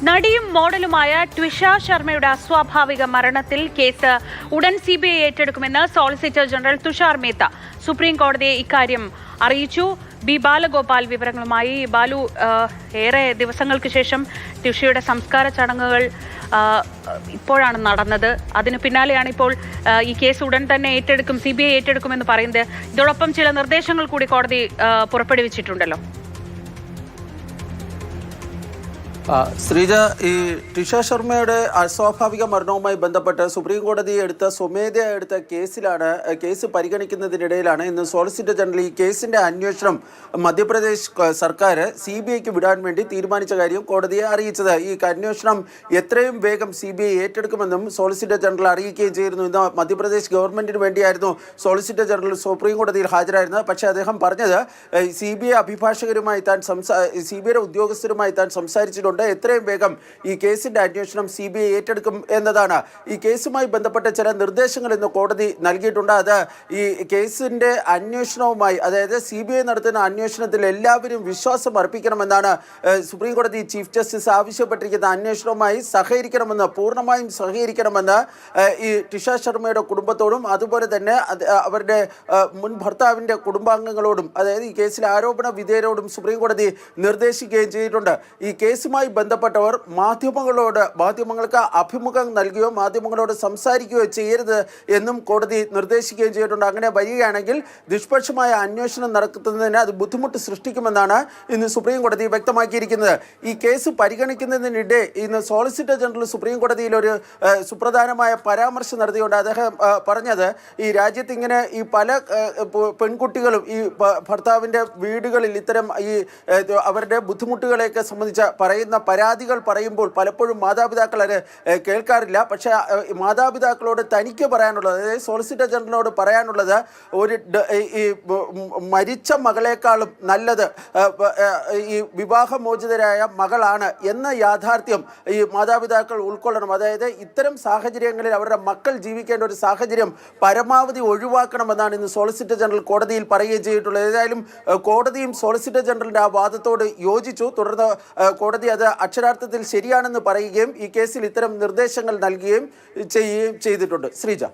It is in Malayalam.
നടിയും മോഡലുമായ ട്വിഷ ശർമ്മയുടെ അസ്വാഭാവിക മരണത്തിൽ കേസ് ഉടൻ CBI ഏറ്റെടുക്കുമെന്ന് solicitor general Tushar Mehta supreme കോടതിയെ ഇക്കാര്യം അറിയിച്ചു. ബി ബാലഗോപാൽ വിവരങ്ങളുമായി. ബാലു, ഏറെ ദിവസങ്ങൾക്ക് ശേഷം ട്വിഷയുടെ സംസ്കാര ചടങ്ങുകൾ ഇപ്പോഴാണ് നടന്നത്. അതിനു പിന്നാലെയാണ് ഇപ്പോൾ ഈ കേസ് ഉടൻ തന്നെ ഏറ്റെടുക്കും, CBI ഏറ്റെടുക്കുമെന്ന് പറയുന്നത്. ഇതോടൊപ്പം ചില നിർദ്ദേശങ്ങൾ കൂടി കോടതി പുറപ്പെടുവിച്ചിട്ടുണ്ടല്ലോ. ശ്രീജ, ഈ ട്വിഷ ശർമ്മയുടെ അസ്വാഭാവിക മരണവുമായി ബന്ധപ്പെട്ട് സുപ്രീം കോടതി സ്വമേധയാ എടുത്ത കേസ് പരിഗണിക്കുന്നതിനിടയിലാണ് ഇന്ന് സോളിസിറ്റർ ജനറൽ ഈ കേസിന്റെ അന്വേഷണം മധ്യപ്രദേശ് സർക്കാർ CBIക്ക് വിടാൻ വേണ്ടി തീരുമാനിച്ച കാര്യം കോടതിയെ അറിയിച്ചത്. ഈ അന്വേഷണം എത്രയും വേഗം CBI ഏറ്റെടുക്കുമെന്നും സോളിസിറ്റർ ജനറൽ അറിയിക്കുകയും ചെയ്തിരുന്നു. ഇന്ന് മധ്യപ്രദേശ് ഗവൺമെന്റിന് വേണ്ടിയായിരുന്നു സോളിസിറ്റർ ജനറൽ സുപ്രീം കോടതിയിൽ ഹാജരായിരുന്നത്. പക്ഷേ അദ്ദേഹം പറഞ്ഞത് CBI അഭിഭാഷകരുമായി CBIയുടെ ഉദ്യോഗസ്ഥരുമായി താൻ സംസാരിച്ചിട്ടുണ്ട്, എത്രയും വേഗം ഈ കേസിന്റെ അന്വേഷണം CBI ഏറ്റെടുക്കും എന്നതാണ്. ഈ കേസുമായി ബന്ധപ്പെട്ട ചില നിർദ്ദേശങ്ങൾ ഇന്ന് കോടതി നൽകിയിട്ടുണ്ട്. അത് ഈ കേസിന്റെ അന്വേഷണവുമായി, അതായത് CBI നടത്തുന്ന അന്വേഷണത്തിൽ എല്ലാവരും വിശ്വാസം അർപ്പിക്കണമെന്നാണ് സുപ്രീം കോടതി ചീഫ് ജസ്റ്റിസ് ആവശ്യപ്പെട്ടിരിക്കുന്ന. അന്വേഷണവുമായി പൂർണ്ണമായും സഹകരിക്കണമെന്ന് ഈ ട്വിഷ ശർമ്മയുടെ കുടുംബത്തോടും അതുപോലെ തന്നെ അവരുടെ മുൻ ഭർത്താവിന്റെ കുടുംബാംഗങ്ങളോടും, അതായത് ഈ കേസിൽ ആരോപണ വിധേയരോടും സുപ്രീം കോടതി നിർദ്ദേശിക്കുകയും ചെയ്തിട്ടുണ്ട്. ഈ കേസുമായി ബന്ധപ്പെട്ടവർ മാധ്യമങ്ങൾക്ക് അഭിമുഖം നൽകുകയോ മാധ്യമങ്ങളോട് സംസാരിക്കുകയോ ചെയ്യരുത് എന്നും കോടതി നിർദ്ദേശിക്കുകയും ചെയ്തിട്ടുണ്ട്. അങ്ങനെ വരികയാണെങ്കിൽ നിഷ്പക്ഷമായ അന്വേഷണം നടത്തുന്നതിന് അത് ബുദ്ധിമുട്ട് സൃഷ്ടിക്കുമെന്നാണ് ഇന്ന് സുപ്രീം കോടതി വ്യക്തമാക്കിയിരിക്കുന്നത്. ഈ കേസ് പരിഗണിക്കുന്നതിനിടെ ഇന്ന് സോളിസിറ്റർ ജനറൽ സുപ്രീം കോടതിയിൽ ഒരു സുപ്രധാനമായ പരാമർശം നടത്തിയുണ്ട്. അദ്ദേഹം പറഞ്ഞത്, ഈ രാജ്യത്ത് ഇങ്ങനെ ഈ പല പെൺകുട്ടികളും ഈ ഭർത്താവിൻ്റെ വീടുകളിൽ ഇത്തരം ഈ അവരുടെ ബുദ്ധിമുട്ടുകളെയൊക്കെ സംബന്ധിച്ച് പറയുന്ന പരാതികൾ പറയുമ്പോൾ പലപ്പോഴും മാതാപിതാക്കൾ അത് കേൾക്കാറില്ല. പക്ഷേ മാതാപിതാക്കളോട് തനിക്ക് പറയാനുള്ളത്, അതായത് സോളിസിറ്റർ ജനറലിനോട് പറയാനുള്ളത്, ഈ മരിച്ച മകളെക്കാളും നല്ലത് ഈ വിവാഹമോചിതരായ മകളാണ് എന്ന യാഥാർത്ഥ്യം ഈ മാതാപിതാക്കൾ ഉൾക്കൊള്ളണം. അതായത് ഇത്തരം സാഹചര്യങ്ങളിൽ അവരുടെ മക്കൾ ജീവിക്കേണ്ട ഒരു സാഹചര്യം പരമാവധി ഒഴിവാക്കണമെന്നാണ് ഇന്ന് സോളിസിറ്റർ ജനറൽ കോടതിയിൽ പറയുകയും ചെയ്തിട്ടുള്ളത്. ഏതായാലും കോടതിയും സോളിസിറ്റർ ജനറലിൻ്റെ ആ വാദത്തോട് യോജിച്ചു. തുടർന്ന് കോടതി അത് അക്ഷരാർത്ഥത്തിൽ ശരിയാണെന്ന് പറയുകയും ഈ കേസിൽ ഇത്തരം നിർദ്ദേശങ്ങൾ നൽകുകയും ചെയ്തിട്ടുണ്ട്. ശ്രീജ.